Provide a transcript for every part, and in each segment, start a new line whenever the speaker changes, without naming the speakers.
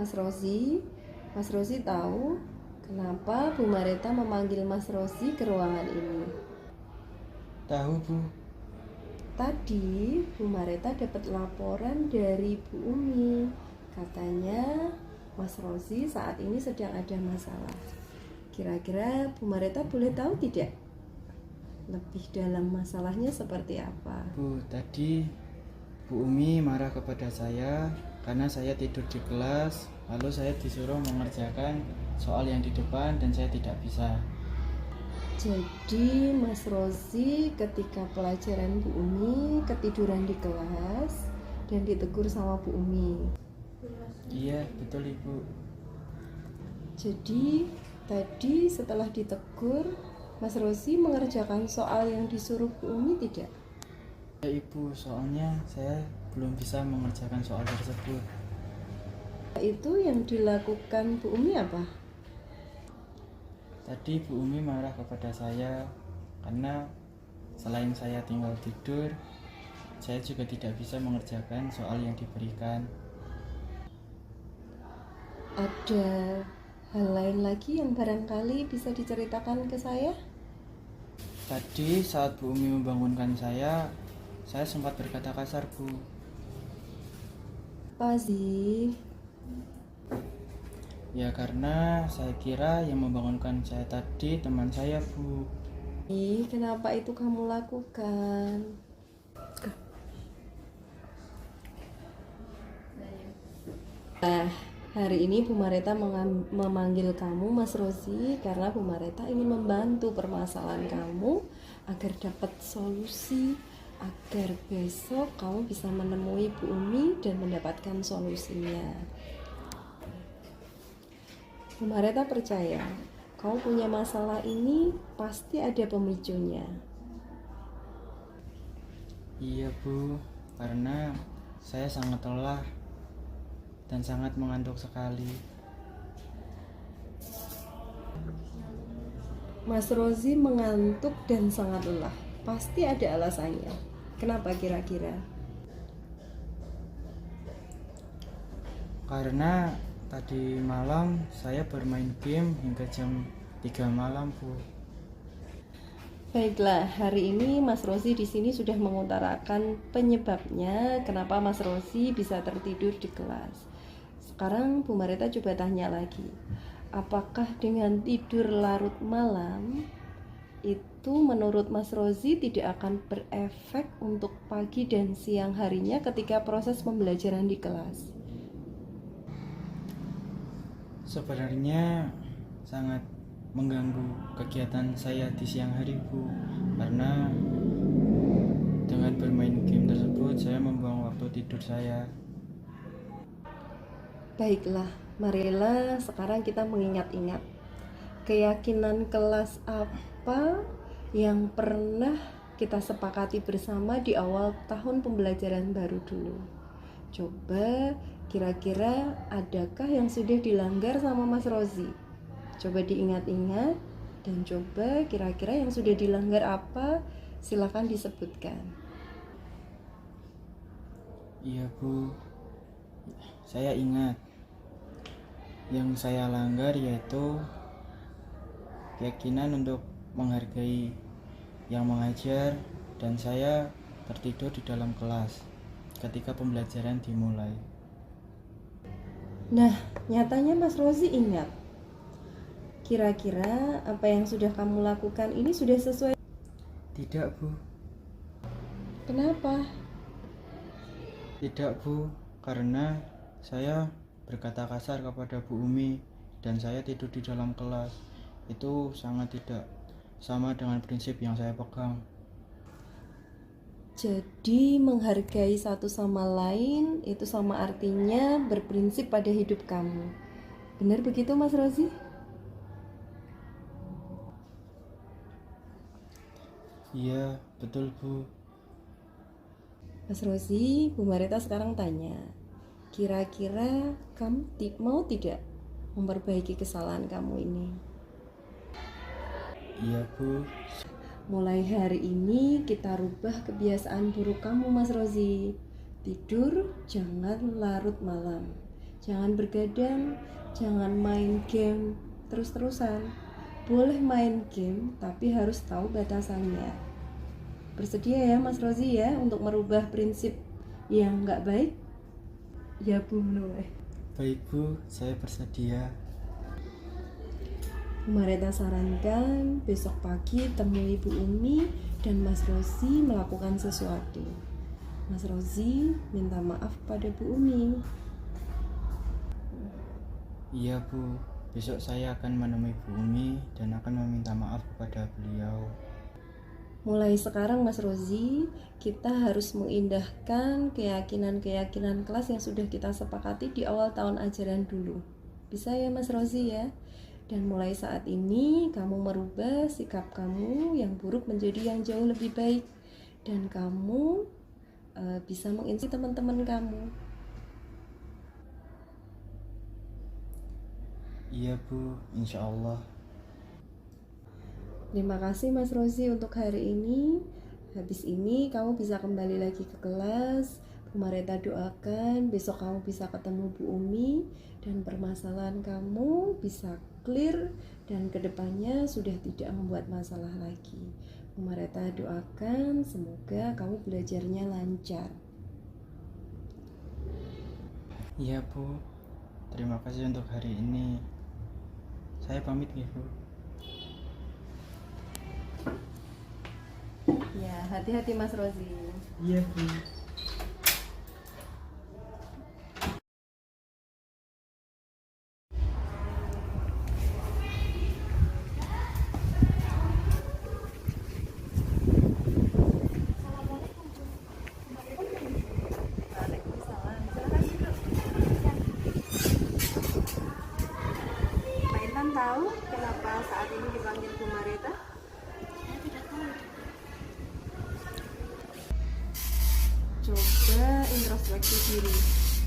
Mas Rozi, Mas Rozi tahu kenapa Bu Mareta memanggil Mas Rozi ke ruangan ini?
Tahu, Bu.
Tadi Bu Mareta dapat laporan dari Bu Umi. Katanya Mas Rozi saat ini sedang ada masalah. Kira-kira Bu Mareta boleh tahu tidak? Lebih dalam masalahnya seperti apa?
Bu, tadi Bu Umi marah kepada saya karena saya tidur di kelas, lalu saya disuruh mengerjakan soal yang di depan dan saya tidak bisa.
Jadi Mas Rozi ketika pelajaran Bu Umi ketiduran di kelas dan ditegur sama Bu Umi.
Iya, betul Ibu.
Jadi tadi setelah ditegur, Mas Rozi mengerjakan soal yang disuruh Bu Umi tidak?
Ya Ibu, soalnya saya belum bisa mengerjakan soal tersebut.
Itu yang dilakukan Bu Umi apa?
Tadi Bu Umi marah kepada saya karena selain saya tinggal tidur, saya juga tidak bisa mengerjakan soal yang diberikan.
Ada hal lain lagi yang barangkali bisa diceritakan ke saya?
Tadi saat Bu Umi membangunkan saya sempat berkata kasar, Bu.
Apa sih?
Ya karena saya kira yang membangunkan saya tadi teman saya, Bu.
Kenapa itu kamu lakukan? Nah, hari ini Bu Mareta memanggil kamu Mas Rozi karena Bu Mareta ingin membantu permasalahan kamu agar dapat solusi, agar besok kamu bisa menemui Bu Umi dan mendapatkan solusinya. Bu Mareta percaya kamu punya masalah ini pasti ada pemicunya.
Iya, Bu. Karena saya sangat lelah dan sangat mengantuk sekali.
Mas Rozi mengantuk dan sangat lelah. Pasti ada alasannya. Kenapa kira-kira?
Karena tadi malam saya bermain game hingga jam 3 malam, Bu.
Baiklah, hari ini Mas Rozi di sini sudah mengutarakan penyebabnya kenapa Mas Rozi bisa tertidur di kelas. Sekarang Bu Mareta coba tanya lagi. Apakah dengan tidur larut malam itu menurut Mas Rozi tidak akan berefek untuk pagi dan siang harinya ketika proses pembelajaran di kelas?
Sebenarnya sangat mengganggu kegiatan saya di siang hari, Bu. Karena dengan bermain game tersebut saya membuang waktu tidur saya.
Baiklah, marilah sekarang kita mengingat-ingat keyakinan kelas apa yang pernah kita sepakati bersama di awal tahun pembelajaran baru dulu. Coba kira-kira adakah yang sudah dilanggar sama Mas Rozi? Coba diingat-ingat dan coba kira-kira yang sudah dilanggar apa? Silakan disebutkan.
Iya, Bu. Saya ingat. Yang saya langgar yaitu keyakinan untuk menghargai yang mengajar dan saya tertidur di dalam kelas ketika pembelajaran dimulai.
Nah, nyatanya Mas Rozi ingat. Kira-kira apa yang sudah kamu lakukan ini sudah sesuai?
Tidak, Bu.
Kenapa?
Tidak, Bu. Karena saya berkata kasar kepada Bu Umi dan saya tidur di dalam kelas. Itu sangat tidak sama dengan prinsip yang saya pegang.
Jadi menghargai satu sama lain itu sama artinya berprinsip pada hidup kamu. Benar begitu Mas Rozi?
Iya, betul, Bu.
Mas Rozi, Bu Mareta sekarang tanya, kira-kira kamu mau tidak memperbaiki kesalahan kamu ini?
Iya, Bu.
Mulai hari ini kita rubah kebiasaan buruk kamu Mas Rozi. Tidur jangan larut malam. Jangan bergadang, jangan main game terus-terusan. Boleh main game, tapi harus tahu batasannya. Bersedia ya Mas Rozi ya untuk merubah prinsip yang nggak baik? Ya Bu Noe.
Baik Bu, saya bersedia.
Bu Mareta sarankan besok pagi temui Bu Umi dan Mas Rozi melakukan sesuatu. Mas Rozi minta maaf pada Bu Umi.
Iya Bu, besok saya akan menemui Bu Umi dan akan meminta maaf kepada beliau.
Mulai sekarang Mas Rozi, kita harus mengindahkan keyakinan-keyakinan kelas yang sudah kita sepakati di awal tahun ajaran dulu. Bisa ya Mas Rozi ya? Dan mulai saat ini kamu merubah sikap kamu yang buruk menjadi yang jauh lebih baik. Dan kamu bisa menginspirasi teman-teman kamu.
Iya Bu, insya Allah.
Terima kasih Mas Rozi untuk hari ini. Habis ini kamu bisa kembali lagi ke kelas. Bu Mareta doakan besok kamu bisa ketemu Bu Umi dan permasalahan kamu bisa clear dan kedepannya sudah tidak membuat masalah lagi. Bu Mareta doakan semoga kamu belajarnya lancar.
Iya Bu, terima kasih untuk hari ini. Saya pamit ya Bu.
Ya, hati-hati Mas Rozi.
Iya Bu.
Waalaikumsalam. Silakan duduk. Pak Intan tahu kenapa saat ini dipanggil Bu Mareta?
Saya tidak tahu.
Coba introspeksi diri.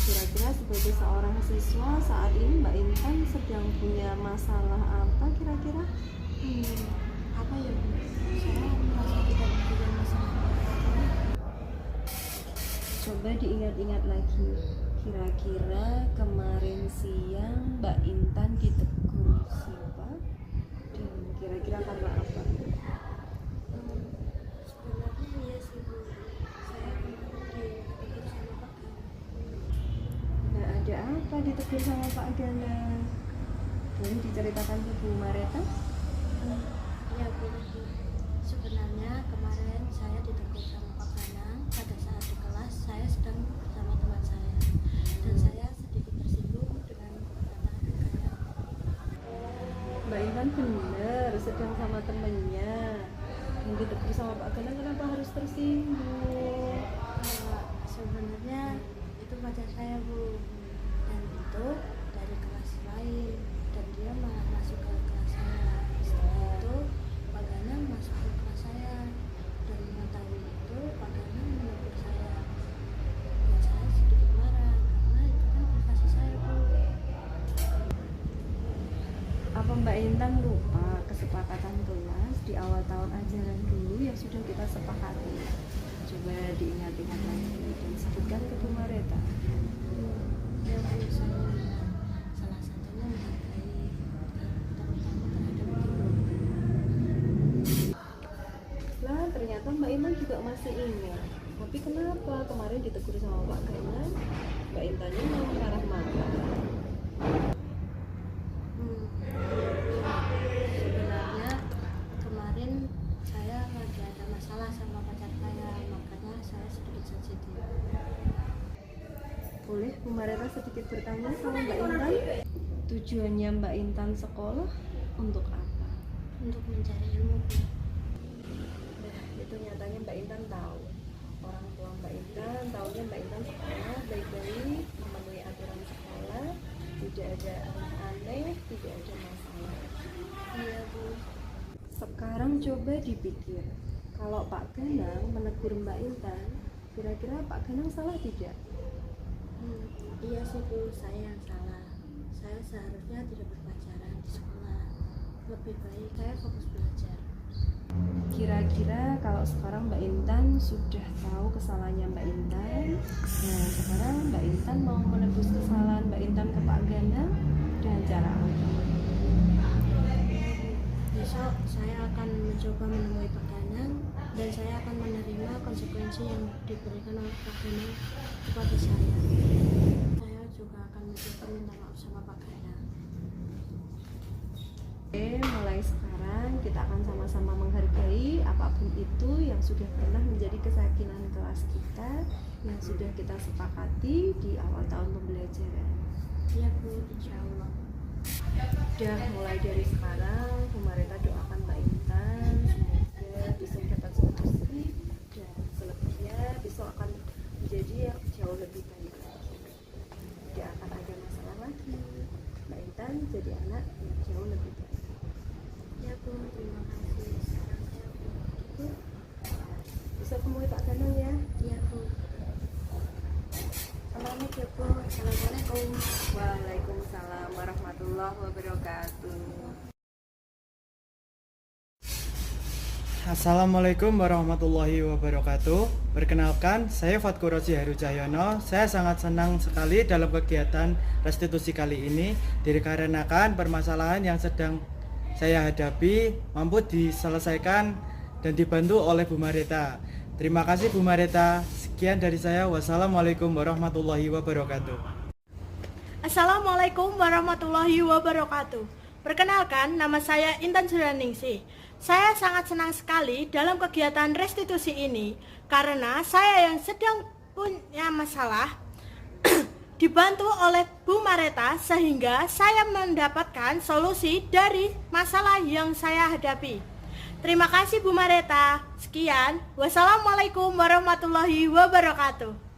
Kira-kira sebagai seorang siswa saat ini Mbak Intan sedang punya masalah apa kira-kira?
Apa ya Bu? Saya merasa tidak punya masalah.
Coba diingat-ingat lagi. Kira-kira kemarin siang Mbak Intan ditegur siapa? Dan kira-kira karena apa?
Sebenarnya iya sih Bu. Saya kemarin ditegur sama Pak Gana.
Nah, ada apa ditegur sama Pak Gana? Boleh diceritakan ke Bu Mareta?
Iya Bu. Sebenarnya kemarin saya ditegur sama Pak Gana pada saat di kelas saya sedang bersama teman saya dan saya sedikit tersinggung dengan perkataan Pak Gana.
Mbak Intan bener sedang sama temennya yang ditegur sama Pak Gana, kenapa harus tersinggung?
Sebenarnya itu pacar saya Bu, dan itu dari kelas lain dan dia malah masuk ke kelas saya. Setelah itu Pak Gana masuk ke kelas saya dan mengetahui itu Pak Gana menegur saya dan saya sedikit marah karena itu kan privasi saya Bu.
Apa Mbak Intan lupa kesepakatan kelas di awal tahun ajaran dulu yang sudah kita sepakati? Coba diingat-ingat lagi dan sebutkan ke Bu Mareta.
Ya Bu, saya salah satunya menghargai terutama terhadap guru.
Lah ternyata Mbak Intan juga masih ingat. Tapi kenapa kemarin ditegur sama Pak Gana, Mbak Intannya malah marah-marah?
Sebenarnya kemarin saya lagi ada masalah sama pacar saya, makanya saya sedikit sensitif.
Boleh Bu Mareta sedikit bertanya sama Mbak Intan? Tujuannya Mbak Intan sekolah untuk apa?
Untuk mencari ilmu Bu.
Nah, itu nyatanya Mbak Intan tahu. Orang tua Mbak Intan tahunya Mbak Intan sekolah baik-baik, memenuhi aturan sekolah, tidak ada aneh-aneh, tidak ada masalah.
Iya Bu.
Sekarang coba dipikir, kalau Pak Ganang menegur Mbak Intan, kira-kira Pak Ganang salah tidak?
Iya sih Bu, saya yang salah. Saya seharusnya tidak berpacaran di sekolah. Lebih baik saya fokus belajar.
Kira-kira kalau sekarang Mbak Intan sudah tahu kesalahannya Mbak Intan. Nah, sekarang Mbak Intan mau menebus kesalahan Mbak Intan ke Pak Ganang dengan cara apa?
Besok saya akan mencoba menemui Pak Ganang dan saya akan menerima konsekuensi yang diberikan oleh Pak Ganang kepada saya. Saya juga akan mencoba minta maaf sama Pak Ganang.
Oke, mulai sekarang kita akan sama-sama menghargai apapun itu yang sudah pernah menjadi kesakitan kelas kita, yang sudah kita sepakati di awal tahun pembelajaran.
Iya Bu, insya Allah.
Udah mulai dari sekarang, Bu Marita doakan Mbak Intan semoga bisa dapat solusi dan selebihnya besok akan menjadi yang jauh lebih baik lagi. Tidak akan ada masalah lagi. Mbak Intan jadi anak yang jauh lebih baik.
Ya Bu, terima kasih. Sekarang saya Bu.
Bisa temui Pak Ganang ya.
Iya Bu. Selamat ya Bu. Assalamualaikum.
Waalaikumsalam warahmatullahi wabarakatuh.
Assalamualaikum warahmatullahi wabarakatuh. Perkenalkan, saya Fatkur Rozi Heru Cahyono. Saya sangat senang sekali dalam kegiatan restitusi kali ini dikarenakan permasalahan yang sedang saya hadapi mampu diselesaikan dan dibantu oleh Bu Marita. Terima kasih Bu Marita. Sekian dari saya. Wassalamualaikum warahmatullahi wabarakatuh.
Assalamualaikum warahmatullahi wabarakatuh. Perkenalkan, nama saya Intan Suraningsih. Saya sangat senang sekali dalam kegiatan restitusi ini karena saya yang sedang punya masalah dibantu oleh Bu Marita sehingga saya mendapatkan solusi dari masalah yang saya hadapi. Terima kasih Bu Marita. Sekian. Wassalamualaikum warahmatullahi wabarakatuh.